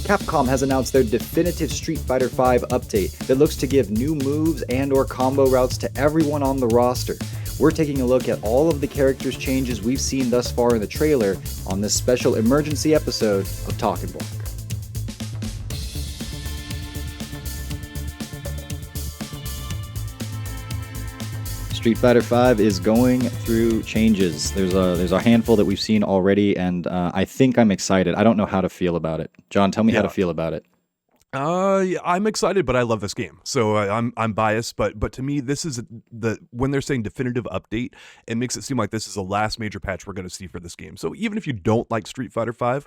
Capcom has announced their definitive Street Fighter V update that looks to give new moves and/or combo routes to everyone on the roster. We're taking a look at all of the characters' changes we've seen thus far in the trailer on this special emergency episode of Talking Block. Street Fighter V is going through changes. There's a handful that we've seen already, and I think I'm excited. I don't know how to feel about it. John, tell me how to feel about it. Yeah, I'm excited, but I love this game, so I'm biased. But to me, this is when they're saying definitive update, it makes it seem like this is the last major patch we're going to see for this game. So even if you don't like Street Fighter V,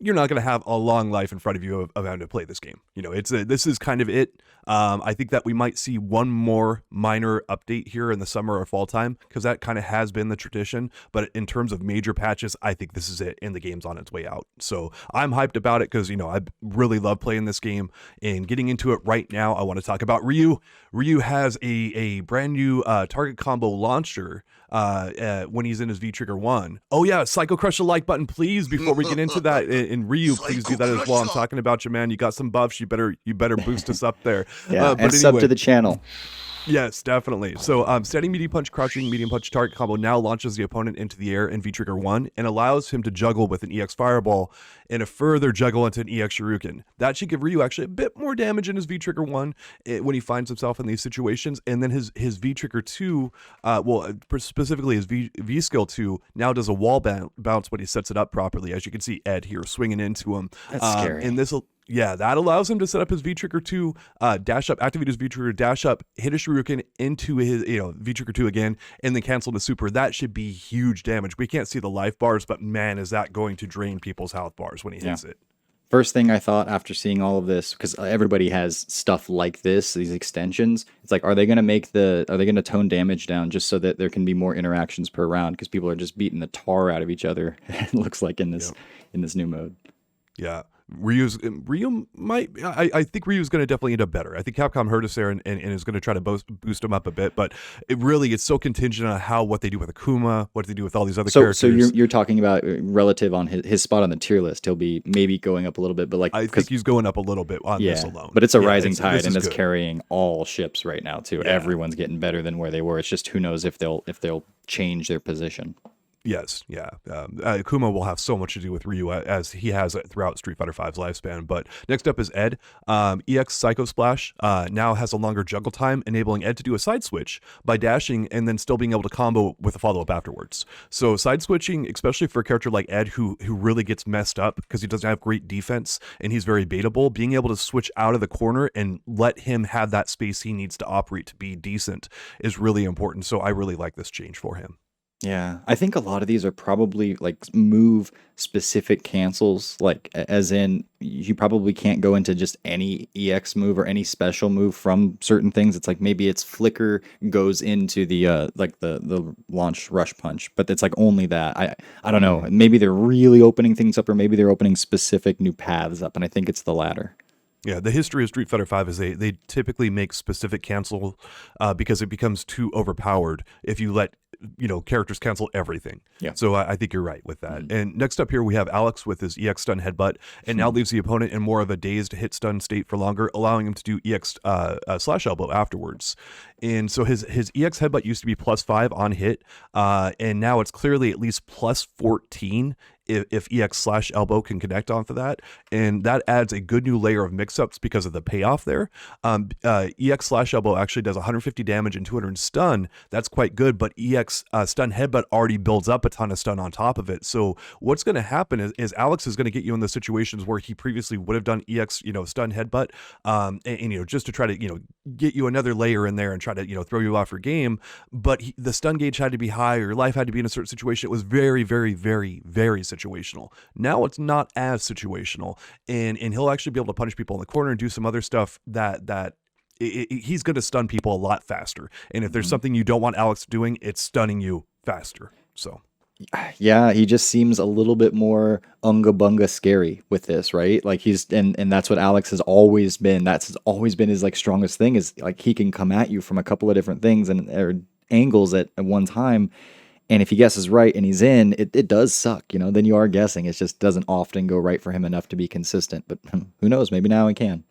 you're not going to have a long life in front of you of having to play this game. You know, this is kind of it. I think that we might see one more minor update here in the summer or fall time, because that kind of has been the tradition. But in terms of major patches, I think this is it, and the game's on its way out. So I'm hyped about it because, you know, I really love playing this game. And getting into it right now, I want to talk about Ryu. Ryu has a brand new target combo launcher when he's in his V-Trigger 1. Oh yeah, Psycho Crush the like button, please, before we get into that. And Ryu, please do that as well. I'm talking about you, man. You got some buffs. You better boost us up there. Yeah, and sub to the channel. Yes, definitely. So standing medium punch, crouching medium punch target combo now launches the opponent into the air in V-Trigger 1 and allows him to juggle with an EX Fireball and a further juggle into an EX Shuriken. That should give Ryu actually a bit more damage in his V-Trigger 1 when he finds himself in these situations. And then his V-Trigger 2, specifically his V-Skill 2, now does a wall bounce when he sets it up properly. As you can see Ed here swinging into him. That's scary. And yeah, that allows him to set up his V-Trigger 2, dash up, activate his V-Trigger, dash up, hit a Shuriken into his V-Trigger 2 again, and then cancel the super. That should be huge damage. We can't see the life bars, but man, is that going to drain people's health bars when he hits it. First thing I thought after seeing all of this, because everybody has stuff like this, these extensions, it's like, are they going to tone damage down just so that there can be more interactions per round? Because people are just beating the tar out of each other, it looks like in this new mode. Yeah. Ryu might. I think Ryu's going to definitely end up better. I think Capcom heard us there and is going to try to boost him up a bit. But it's so contingent on what they do with Kuma, what they do with all these other characters. So you're talking about relative on his spot on the tier list. He'll be maybe going up a little bit, but I think he's going up a little bit on this alone. But it's a rising tide, and it's carrying all ships right now too. Yeah. Everyone's getting better than where they were. It's just who knows if they'll change their position. Yes, yeah. Kuma will have so much to do with Ryu as he has throughout Street Fighter V's lifespan. But next up is Ed. EX Psycho Splash now has a longer juggle time, enabling Ed to do a side switch by dashing and then still being able to combo with a follow-up afterwards. So side switching, especially for a character like Ed who really gets messed up because he doesn't have great defense and he's very baitable, being able to switch out of the corner and let him have that space he needs to operate to be decent is really important. So I really like this change for him. Yeah, I think a lot of these are probably like move specific cancels, like as in you probably can't go into just any EX move or any special move from certain things. It's like maybe its flicker goes into the the launch rush punch, but it's like only that. I don't know. Maybe they're really opening things up, or maybe they're opening specific new paths up, and I think it's the latter. Yeah, the history of Street Fighter V is they typically make specific cancel because it becomes too overpowered if you let characters cancel everything. Yeah. So I think you're right with that. Mm-hmm. And next up here we have Alex with his EX stun headbutt, and now leaves the opponent in more of a dazed hit stun state for longer, allowing him to do EX slash elbow afterwards. And so his EX headbutt used to be +5 on hit, and now it's clearly at least +14 if EX slash elbow can connect onto that, and that adds a good new layer of mix-ups because of the payoff there. EX slash elbow actually does 150 damage and 200 stun. That's quite good, but EX stun headbutt already builds up a ton of stun on top of it. So what's going to happen is Alex is going to get you in the situations where he previously would have done EX stun headbutt, and just to try to get you another layer in there and try to throw you off your game. But the stun gauge had to be high, or your life had to be in a certain situation. It was very, very, very, very situational. Now it's not as situational, and he'll actually be able to punish people in the corner and do some other stuff that he's going to stun people a lot faster. And if there's something you don't want Alex doing, it's stunning you faster. So yeah, he just seems a little bit more unga bunga scary with this, right? Like and that's what Alex has always been. That's always been his strongest thing, is like he can come at you from a couple of different things or angles at one time. And if he guesses right and he's in, it does suck, then you are guessing. It just doesn't often go right for him enough to be consistent. But who knows? Maybe now he can.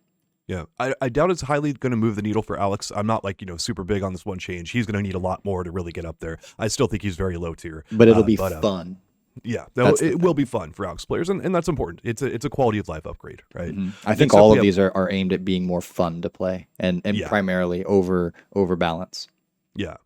Yeah, I doubt it's highly going to move the needle for Alex. I'm not super big on this one change. He's going to need a lot more to really get up there. I still think he's very low tier. But it'll be fun. Yeah, it will be fun for Alex players, and that's important. It's a quality of life upgrade, right? I think all of these are aimed at being more fun to play and primarily over balance. Yeah.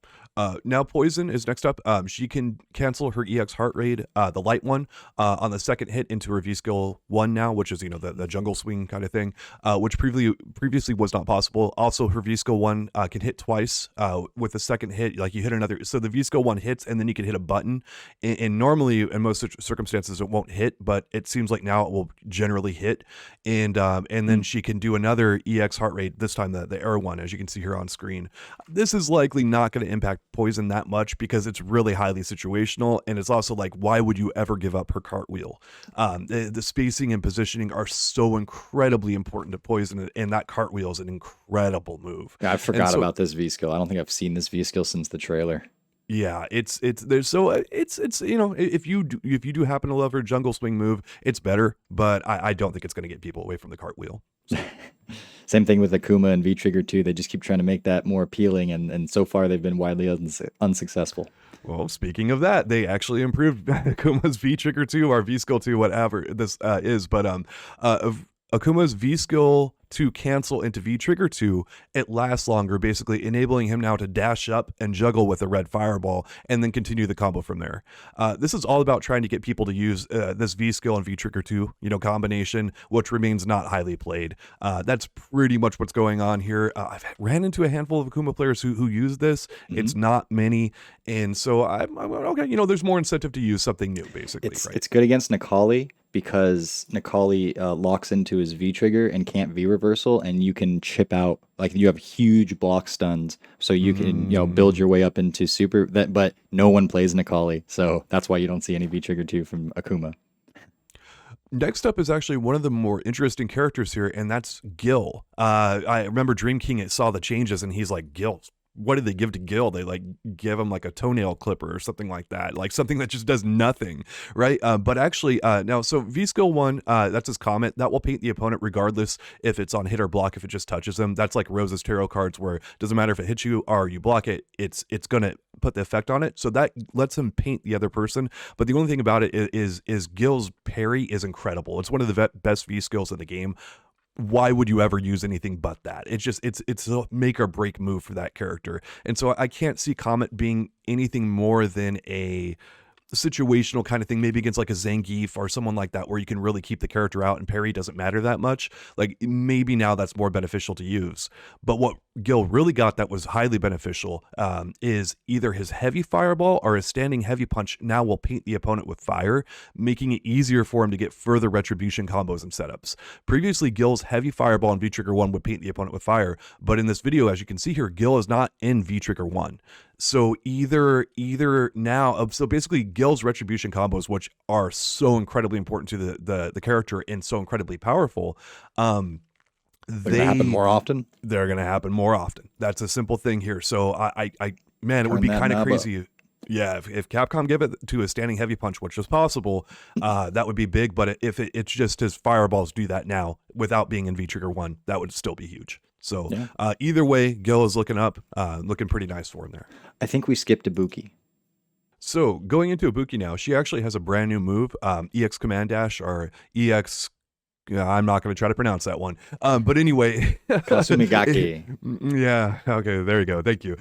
Now Poison is next up. She can cancel her EX heart rate, the light one, on the second hit into her V skill 1 now, which is the jungle swing kind of thing, which previously was not possible. Also, her V skill 1 can hit twice with the second hit. Like you hit another, so the V skill 1 hits and then you can hit a button. And normally in most circumstances it won't hit, but it seems like now it will generally hit. And then she can do another EX heart rate, this time the air one, as you can see here on screen. This is likely not going to impact Poison that much because it's really highly situational, and it's also like, why would you ever give up her cartwheel? The spacing and positioning are so incredibly important to Poison, and that cartwheel is an incredible move. Yeah, I forgot about this V skill. I don't think I've seen this V skill since the trailer. Yeah, it's if you do happen to love her jungle swing move, it's better, but I don't think it's going to get people away from the cartwheel. So. Same thing with the Kuma and V-Trigger 2. They just keep trying to make that more appealing, and so far they've been widely unsuccessful. Well, speaking of that, they actually improved Akuma's V-Trigger 2, or V-Skill 2, whatever this is, but Akuma's V-Skill to cancel into V-Trigger 2, it lasts longer, basically enabling him now to dash up and juggle with a red fireball and then continue the combo from there. This is all about trying to get people to use this V-Skill and V-Trigger 2 combination, which remains not highly played. That's pretty much what's going on here. I've ran into a handful of Akuma players who use this. It's not many, and so I'm okay, there's more incentive to use something new, basically. It's good against Necalli, because Necalli locks into his V-Trigger and can't V-reversal, and you can chip out, like you have huge block stuns, so you can build your way up into super, but no one plays Necalli, so that's why you don't see any V-Trigger 2 from Akuma. Next up is actually one of the more interesting characters here, and that's Gill. I remember Dream King saw the changes, and he's like, Gill, what did they give to Gill? They give him like a toenail clipper or something like that, like something that just does nothing, right? But actually, now, so V-Skill 1, that's his Comet. That will paint the opponent regardless if it's on hit or block, if it just touches them. That's like Rose's tarot cards, where it doesn't matter if it hits you or you block it, it's going to put the effect on it. So that lets him paint the other person. But the only thing about it is Gill's parry is incredible. It's one of the best V-Skills in the game. Why would you ever use anything but that? It's a make or break move for that character. And so I can't see Comet being anything more than a situational kind of thing, maybe against like a Zangief or someone like that, where you can really keep the character out and parry doesn't matter that much. Like maybe now that's more beneficial to use. But what Gill really got that was highly beneficial is either his heavy fireball or his standing heavy punch now will paint the opponent with fire, making it easier for him to get further retribution combos and setups. Previously, Gill's heavy fireball in V-Trigger 1 would paint the opponent with fire, but in this video, as you can see here, Gill is not in V-Trigger 1. So either now, so basically Gill's retribution combos, which are so incredibly important to the character and so incredibly powerful, they're gonna happen more often. They're gonna happen more often. That's a simple thing here. So man, it would be kind of crazy. Yeah, if Capcom give it to a standing heavy punch, which is possible, that would be big. But if it's just his fireballs do that now without being in V-Trigger 1, that would still be huge. So either way, Gill is looking up, looking pretty nice for him there. I think we skipped Ibuki. So going into Ibuki now, she actually has a brand new move, EX Command Dash, or EX. I'm not going to try to pronounce that one. But anyway. Kasumigaki. Yeah. Okay. There you go. Thank you.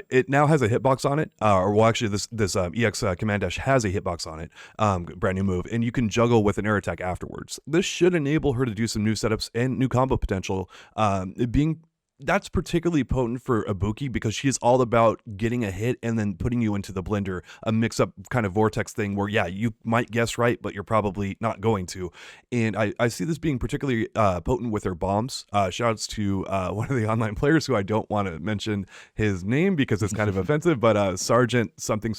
It now has a hitbox on it. Actually, this EX Command Dash has a hitbox on it. Brand new move. And you can juggle with an air attack afterwards. This should enable her to do some new setups and new combo potential. That's particularly potent for Ibuki because she's all about getting a hit and then putting you into the blender, a mix-up kind of vortex thing where, yeah, you might guess right, but you're probably not going to. And I see this being particularly potent with her bombs. Shoutouts to one of the online players who I don't want to mention his name because it's kind of offensive, but Sergeant something.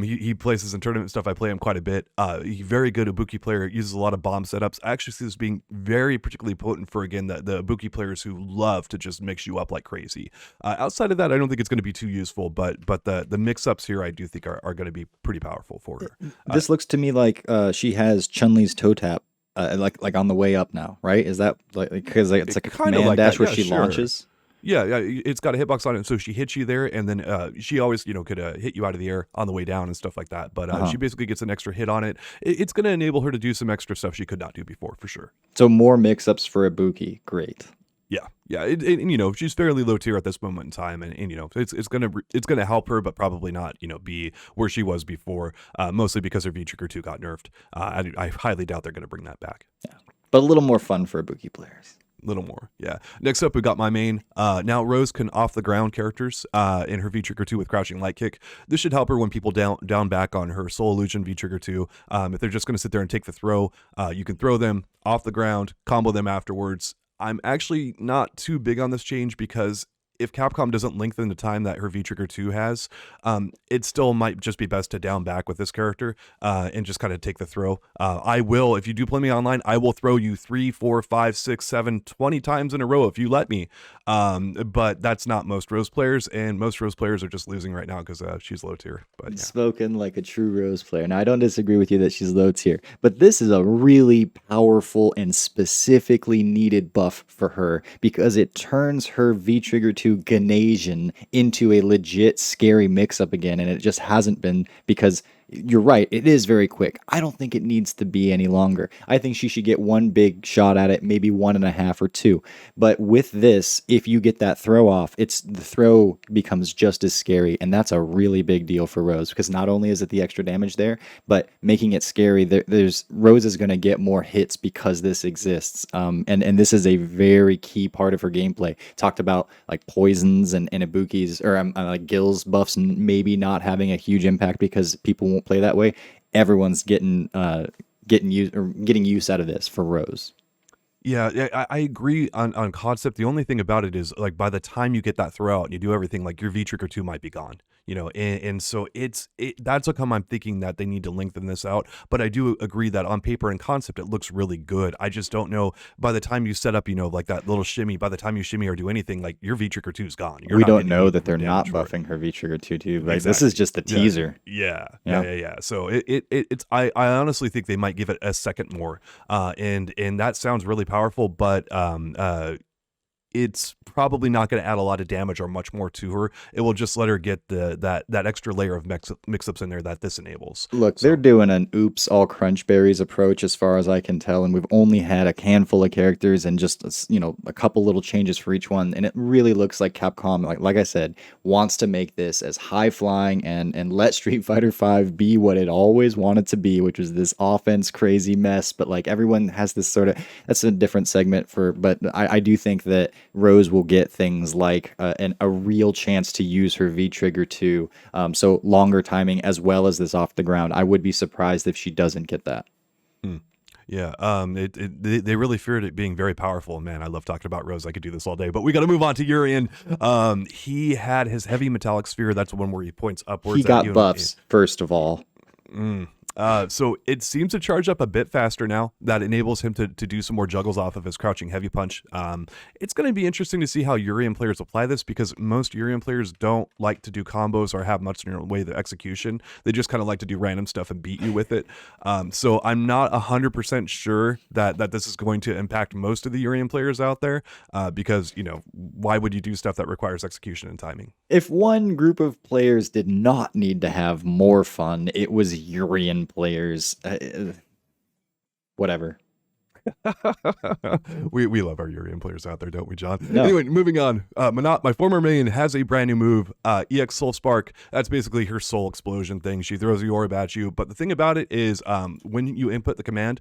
He places in tournament stuff. I play him quite a bit. He's very good Ibuki player, uses a lot of bomb setups. I actually see this being very particularly potent for, again, the Ibuki players who love to just mix you up like crazy. Outside of that, I don't think it's going to be too useful, but the mix-ups here I do think are going to be pretty powerful for her. This looks to me like she has Chun-Li's toe tap, like on the way up now, right? Is that like because it's like a command like dash that. where she launches? Yeah, it's got a hitbox on it, so she hits you there, and then she always, could hit you out of the air on the way down and stuff like that. But she basically gets an extra hit on it. It's going to enable her to do some extra stuff she could not do before, for sure. So more mix-ups for Ibuki. Great. Yeah, and she's fairly low tier at this moment in time, and it's gonna help her, but probably not be where she was before. Mostly because her V Trigger 2 got nerfed. I highly doubt they're gonna bring that back. Yeah, but a little more fun for Ibuki players. Little more, yeah. Next up, we got my main. Now Rose can off the ground characters in her V Trigger 2 with crouching light kick. This should help her when people down back on her Soul Illusion V Trigger 2. If they're just going to sit there and take the throw, you can throw them off the ground, combo them afterwards. I'm actually not too big on this change because if Capcom doesn't lengthen the time that her V Trigger 2 has, it still might just be best to down back with this character and just kind of take the throw. I will, if you do play me online, I will throw you 3, 4, 5, 6, 7, 20 times in a row if you let me. But that's not most Rose players, and most Rose players are just losing right now because she's low tier. But yeah. Spoken like a true Rose player. Now, I don't disagree with you that she's low tier, but this is a really powerful and specifically needed buff for her because it turns her V Trigger 2 Ganasian into a legit scary mix-up again, and it just hasn't been because you're right, it is very quick. I don't think it needs to be any longer. I think she should get one big shot at it, maybe 1.5 or 2. But with this, if you get that throw off, the throw becomes just as scary, and that's a really big deal for Rose because not only is it the extra damage there, but making it scary. Rose is going to get more hits because this exists, and this is a very key part of her gameplay. Talked about like poisons and Ibuki's or like Gill's buffs maybe not having a huge impact because people won't play that way. Everyone's getting use out of this for Rose. Yeah, I agree on concept. The only thing about it is like by the time you get that throw out and you do everything, like your V Trigger 2 might be gone, and so that's how come I'm thinking that they need to lengthen this out. But I do agree that on paper and concept it looks really good. I just don't know by the time you set up, like that little shimmy, by the time you shimmy or do anything, like your V Trigger 2 is gone. We don't know that they're not buffing her V Trigger 2 too. Like exactly. This is just the teaser. Yeah. So it's I honestly think they might give it a second more, and that sounds really powerful, but it's probably not going to add a lot of damage or much more to her. It will just let her get that extra layer of mix-ups in there that this enables. Look, they're doing an oops all crunch berries approach as far as I can tell, and we've only had a handful of characters and just a couple little changes for each one, and it really looks like Capcom, like I said, wants to make this as high flying and let Street Fighter V be what it always wanted to be, which was this offense crazy mess. But like everyone has this sort of, that's a different segment but I do think that Rose will get things like a real chance to use her V Trigger 2, so longer timing as well as this off the ground. I would be surprised if she doesn't get that. Yeah, they really feared it being very powerful. Man, I love talking about Rose. I could do this all day, but we got to move on to Urien. He had his heavy metallic sphere. That's the one where he points upwards. He got buffs, first of all. So it seems to charge up a bit faster now. That enables him to do some more juggles off of his crouching heavy punch. It's going to be interesting to see how Urien players apply this because most Urien players don't like to do combos or have much in their way of execution. They just kind of like to do random stuff and beat you with it. So I'm not 100% sure that this is going to impact most of the Urien players out there because, why would you do stuff that requires execution and timing? If one group of players did not need to have more fun, it was Urien players. Whatever. we love our Urien players out there, don't we, John? No. Anyway, moving on. Manat, my former main, has a brand new move, EX Soul Spark. That's basically her soul explosion thing. She throws the orb at you, but the thing about it is when you input the command,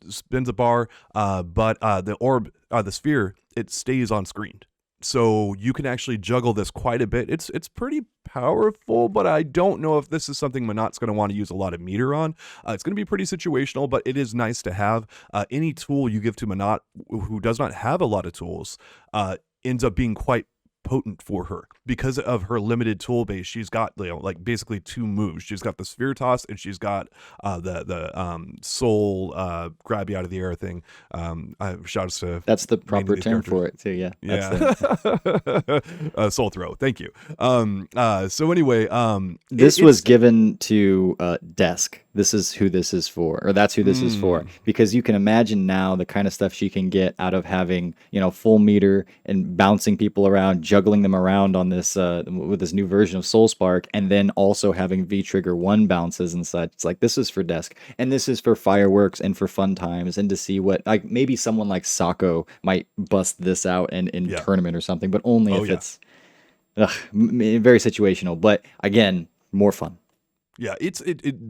spins a bar, but the orb, the sphere, it stays on screen. So you can actually juggle this quite a bit. It's pretty powerful, but I don't know if this is something Manat's going to want to use a lot of meter on. It's going to be pretty situational, but it is nice to have. Any tool you give to Manat who does not have a lot of tools ends up being quite potent for her because of her limited tool base. She's got, you know, like basically 2 moves. She's got the sphere toss, and she's got the soul grab you out of the air thing. Shouts to that's the proper term for it too. Yeah. Soul throw. Thank you. So anyway, this was given to Desk. This is who this is for, or that's who this is for, because you can imagine now the kind of stuff she can get out of having, you know, full meter and bouncing people around, juggling them around on this with this new version of Soul Spark, and then also having V Trigger 1 bounces and such. It's like, this is for Desk, and this is for fireworks and for fun times, and to see what, like, maybe someone like Sako might bust this out in tournament or something, but only if it's very situational. But again, more fun. Yeah,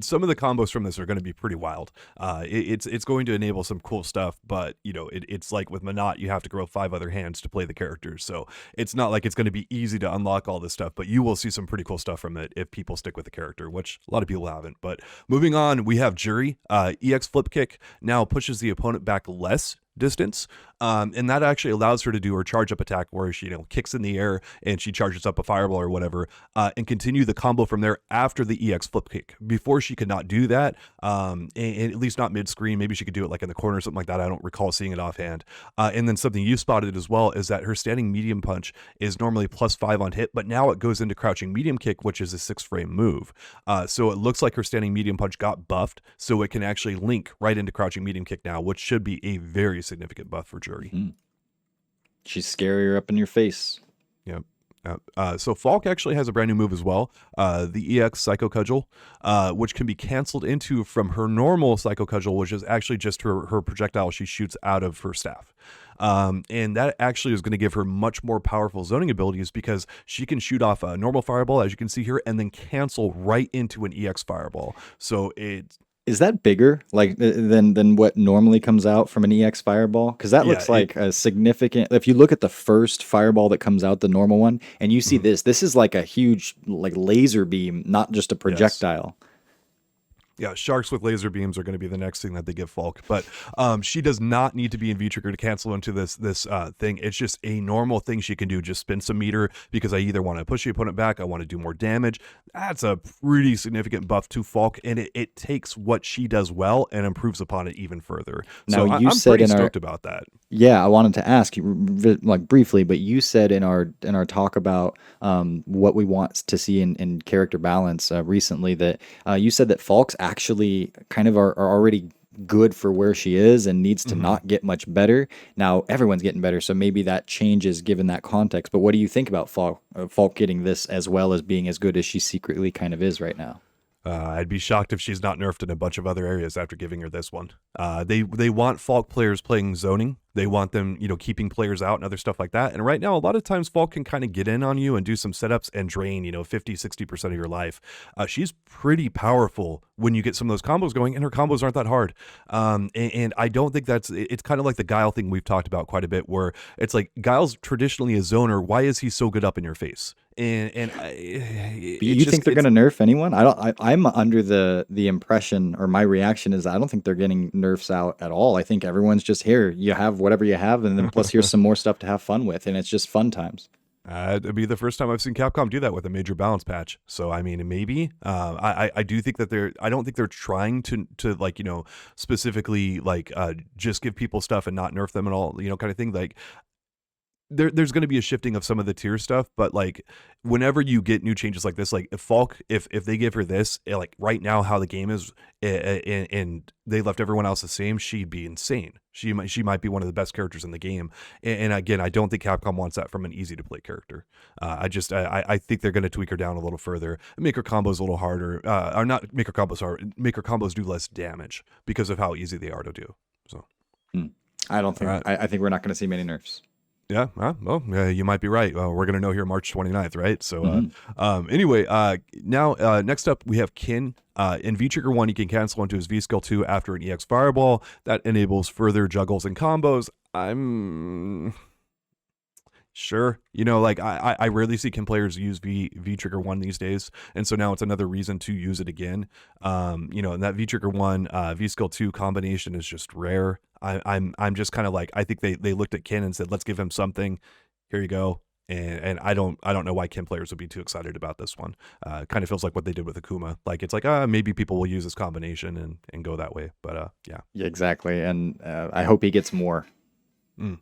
some of the combos from this are going to be pretty wild. It's going to enable some cool stuff, but you know, it's like with Manat, you have to grow 5 other hands to play the characters. So it's not like it's going to be easy to unlock all this stuff, but you will see some pretty cool stuff from it if people stick with the character, which a lot of people haven't. But moving on, we have Jury. EX Flip Kick now pushes the opponent back less distance, and that actually allows her to do her charge up attack where she, you know, kicks in the air and she charges up a fireball or whatever, and continue the combo from there after the EX Flip Kick. Before, she could not do that, and at least not mid screen. Maybe she could do it like in the corner or something like that. I don't recall seeing it offhand. And then something you spotted as well is that her standing medium punch is normally +5 on hit, but now it goes into crouching medium kick, which is a 6-frame move. So it looks like her standing medium punch got buffed, so it can actually link right into crouching medium kick now, which should be a very significant buff for Jury. She's scarier up in your face. Yep. So Falk actually has a brand new move as well, the EX Psycho Cudgel, which can be canceled into from her normal Psycho Cudgel, which is actually just her projectile she shoots out of her staff. And that actually is going to give her much more powerful zoning abilities, because she can shoot off a normal fireball, as you can see here, and then cancel right into an EX fireball. So is that bigger, like, than what normally comes out from an EX fireball? Because that looks like a significant. If you look at the first fireball that comes out, the normal one, and you see this is like a huge, like, laser beam, not just a projectile. Yeah, sharks with laser beams are going to be the next thing that they give Falk, but she does not need to be in V-Trigger to cancel into this thing. It's just a normal thing she can do. Just spin some meter, because I either want to push the opponent back, I want to do more damage. That's a pretty significant buff to Falk, and it takes what she does well and improves upon it even further. Now, so I'm pretty stoked about that. Yeah, I wanted to ask you, like, briefly, but you said in our talk about what we want to see in character balance recently, that you said that Falk's actually kind of are already good for where she is and needs to not get much better. Now, everyone's getting better, so maybe that changes given that context. But what do you think about Falk getting this as well as being as good as she secretly kind of is right now? I'd be shocked if she's not nerfed in a bunch of other areas after giving her this one. They want Falk players playing zoning. They want them, you know, keeping players out and other stuff like that. And right now, a lot of times Falk can kind of get in on you and do some setups and drain, you know, 50-60% of your life. She's pretty powerful when you get some of those combos going, and her combos aren't that hard. And I don't think it's kind of like the Guile thing we've talked about quite a bit, where it's like, Guile's traditionally a zoner. Why is he so good up in your face? You think they're going to nerf anyone? I'm under the impression, or my reaction is, I don't think they're getting nerfs out at all. I think everyone's just here. You have whatever you have, and then plus here's some more stuff to have fun with, and it's just fun times. It'd be the first time I've seen Capcom do that with a major balance patch. So I mean, maybe I do think that I don't think they're trying to like, you know, specifically like just give people stuff and not nerf them at all, you know, kind of thing. Like, there's going to be a shifting of some of the tier stuff, but like, whenever you get new changes like this, like if they give her this, like right now how the game is, and they left everyone else the same, she'd be insane. She might be one of the best characters in the game. And again, I don't think Capcom wants that from an easy to play character. I think they're going to tweak her down a little further, make her combos a little harder, or not make her combos hard, make her combos do less damage because of how easy they are to do. So I don't think I think we're not going to see many nerfs. Yeah, well, you might be right. We're going to know here March 29th, right? So anyway, now next up we have Kin. In V-Trigger 1, he can cancel into his V-Skill 2 after an EX Fireball. That enables further juggles and combos. I'm sure, you know, like I rarely see Kin players use V-Trigger 1 these days, and so now it's another reason to use it again. You know, and that V-Trigger 1 V-Skill 2 combination is just rare. I'm just kind of like, I think they looked at Kin and said, let's give him something. Here you go. And I don't know why Ken players would be too excited about this one. Kind of feels like what they did with Akuma. Like it's like maybe people will use this combination and go that way. But yeah. Yeah, exactly. And I hope he gets more. Mm.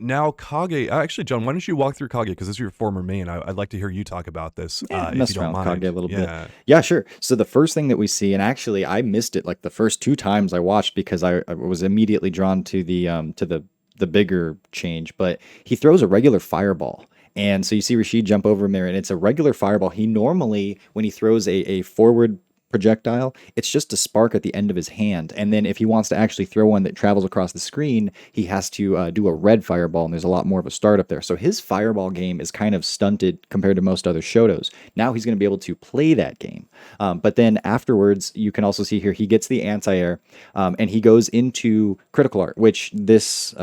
Now Kage. Actually, John, why don't you walk through Kage because this is your former main. I'd like to hear you talk about this if you don't Mess around with mind. Kage a little bit. Yeah. Yeah, sure. So the first thing that we see, and actually I missed it like the first two times I watched because I was immediately drawn to the bigger change. But he throws a regular fireball. And so you see Rashid jump over him there, and it's a regular fireball. He normally, when he throws a forward projectile, it's just a spark at the end of his hand. And then if he wants to actually throw one that travels across the screen, he has to do a red fireball, and there's a lot more of a startup there. So his fireball game is kind of stunted compared to most other Shotos. Now he's going to be able to play that game. But then afterwards, you can also see here, he gets the anti-air, and he goes into critical art, which this,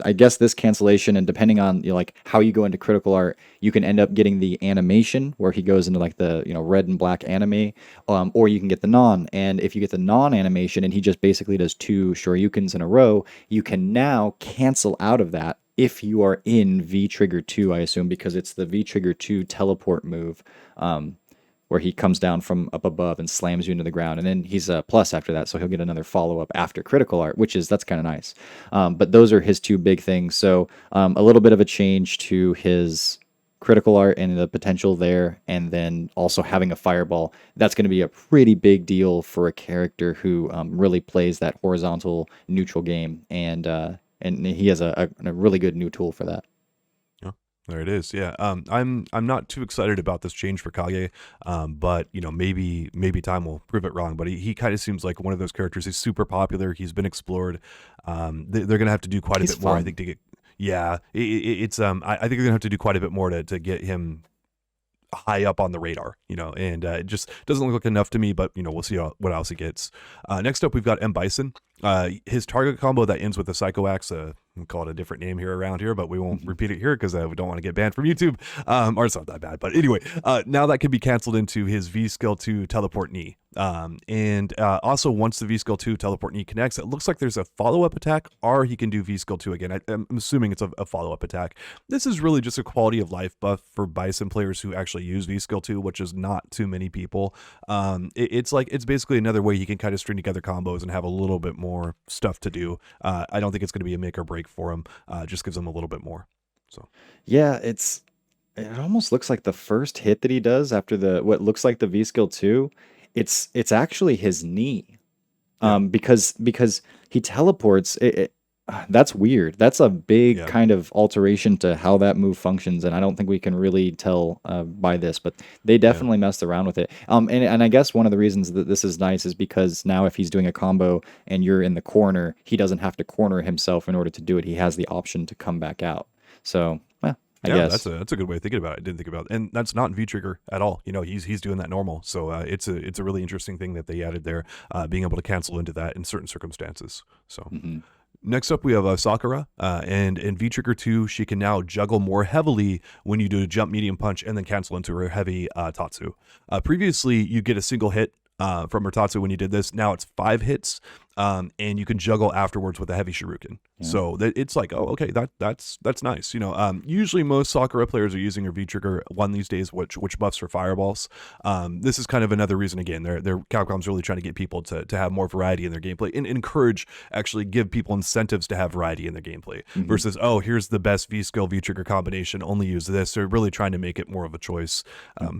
I guess this cancellation, and depending on like how you go into critical art, you can end up getting the animation where he goes into like the red and black anime, or you can get the non. And if you get the non animation and he just basically does two Shoryukens in a row, you can now cancel out of that if you are in V Trigger 2, I assume, because it's the V Trigger 2 teleport move. Where he comes down from up above and slams you into the ground. And then he's a plus after that, so he'll get another follow-up after critical art, that's kind of nice. But those are his two big things. So a little bit of a change to his critical art and the potential there, and then also having a fireball. That's going to be a pretty big deal for a character who really plays that horizontal neutral game, and he has a really good new tool for that. There it is. Yeah. I'm not too excited about this change for Kage. But maybe time will prove it wrong. But he kind of seems like one of those characters. He's super popular. He's been explored. They're gonna have to do quite a bit more, I think, to get. Yeah. It's I think they're gonna have to do quite a bit more to get him high up on the radar, and it just doesn't look like enough to me, but we'll see what else he gets. Next up, we've got M. Bison. His target combo that ends with a Psycho Axe, we call it a different name around here, but we won't repeat it here because we don't want to get banned from YouTube, or it's not that bad. But anyway, now that can be canceled into his V skill 2 teleport knee. And also once the V skill 2 teleport knee connects, it looks like there's a follow-up attack, or he can do V skill 2 again. I'm assuming it's a follow-up attack. This is really just a quality of life buff for Bison players who actually use V skill 2, which is not too many people. It's basically another way he can kind of string together combos and have a little bit more stuff to do. I don't think it's going to be a make or break for him. Just gives him a little bit more. So yeah, it almost looks like the first hit that he does after what looks like the V skill 2, it's actually his knee. Because he teleports. That's weird. That's a big kind of alteration to how that move functions, and I don't think we can really tell by this, but they definitely messed around with it. And I guess one of the reasons that this is nice is because now if he's doing a combo and you're in the corner, he doesn't have to corner himself in order to do it. He has the option to come back out. So, I guess that's a good way of thinking about it. I didn't think about it, and that's not in V Trigger at all. He's doing that normal, so it's a really interesting thing that they added there, being able to cancel into that in certain circumstances. So. Next up, we have Sakura, and in V Trigger 2, she can now juggle more heavily when you do a jump medium punch and then cancel into her heavy Tatsu. Previously, you get a single hit from her Tatsu when you did this. Now it's 5 hits, and you can juggle afterwards with a heavy shuriken. So it's like, oh, okay, that's nice. Usually most Sakura players are using her V Trigger 1 these days, which buffs her fireballs. This is kind of another reason, again, they're Capcom's really trying to get people to have more variety in their gameplay and actually give people incentives to have variety in their gameplay versus, oh, here's the best V skill V Trigger combination, only use this. They're really trying to make it more of a choice.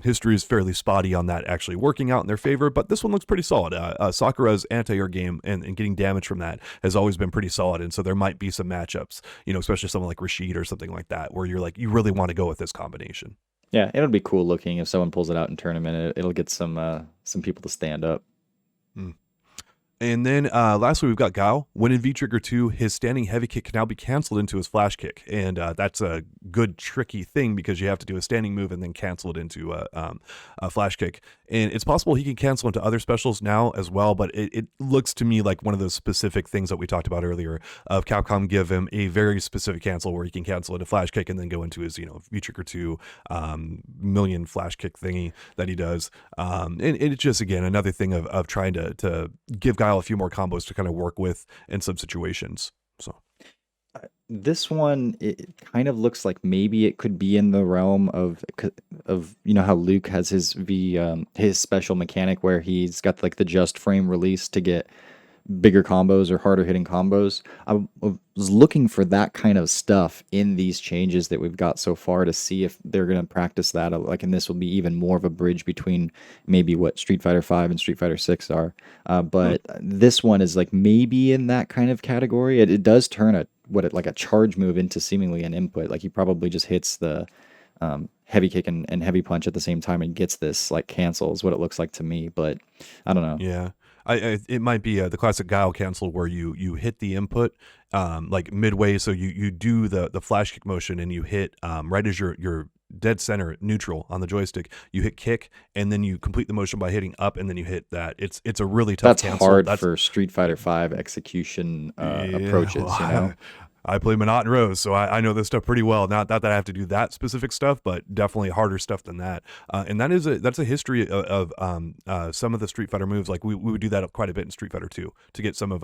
History is fairly spotty on that actually working out in their favor, but this one looks pretty solid. Sakura's anti-air game and getting damage from that has always been pretty solid, and so there might be some matchups, especially someone like Rashid or something like that, where you're like, you really want to go with this combination. Yeah, it'll be cool looking if someone pulls it out in tournament. It'll get some people to stand up. And then lastly, we've got Gail. When in V Trigger 2, his standing heavy kick can now be canceled into his flash kick. And that's a good, tricky thing because you have to do a standing move and then cancel it into a flash kick. And it's possible he can cancel into other specials now as well, but it looks to me like one of those specific things that we talked about earlier of Capcom give him a very specific cancel where he can cancel into flash kick and then go into his, V Trigger 2 million flash kick thingy that he does. And it's just, again, another thing of trying to give Gail a few more combos to kind of work with in some situations. So This one, it kind of looks like maybe it could be in the realm of how Luke has his special mechanic where he's got like the just frame release to get bigger combos or harder hitting combos. I was looking for that kind of stuff in these changes that we've got so far to see if they're going to practice that. Like, and this will be even more of a bridge between maybe what Street Fighter 5 and Street Fighter 6 are. But this one is like maybe in that kind of category. It does turn like a charge move into seemingly an input. Like he probably just hits the heavy kick and heavy punch at the same time and gets this like cancel is what it looks like to me. But I don't know. Yeah. It might be the classic Guile cancel where you hit the input like midway, so you do the flash kick motion and you hit right as you're dead center neutral on the joystick, you hit kick and then you complete the motion by hitting up and then you hit that. It's a really tough That's cancel. hard for Street Fighter 5 execution approaches, well, I play Monot and Rose, so I know this stuff pretty well. Not that I have to do that specific stuff, but definitely harder stuff than that. And that's a history of some of the Street Fighter moves. Like we would do that quite a bit in Street Fighter 2 to get some of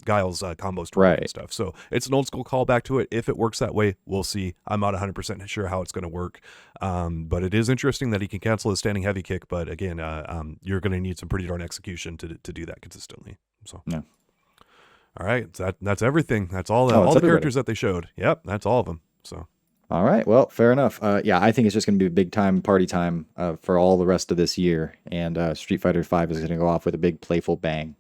Guile's combos to work and stuff. So it's an old school callback to it. If it works that way, we'll see. I'm not 100% sure how it's going to work, but it is interesting that he can cancel his standing heavy kick. But again, you're going to need some pretty darn execution to do that consistently. So yeah. All right, that's everything. That's all all the characters that they showed. Yep, that's all of them. So, all right, well, fair enough. Yeah, I think it's just going to be a big time party time for all the rest of this year, and Street Fighter 5 is going to go off with a big playful bang.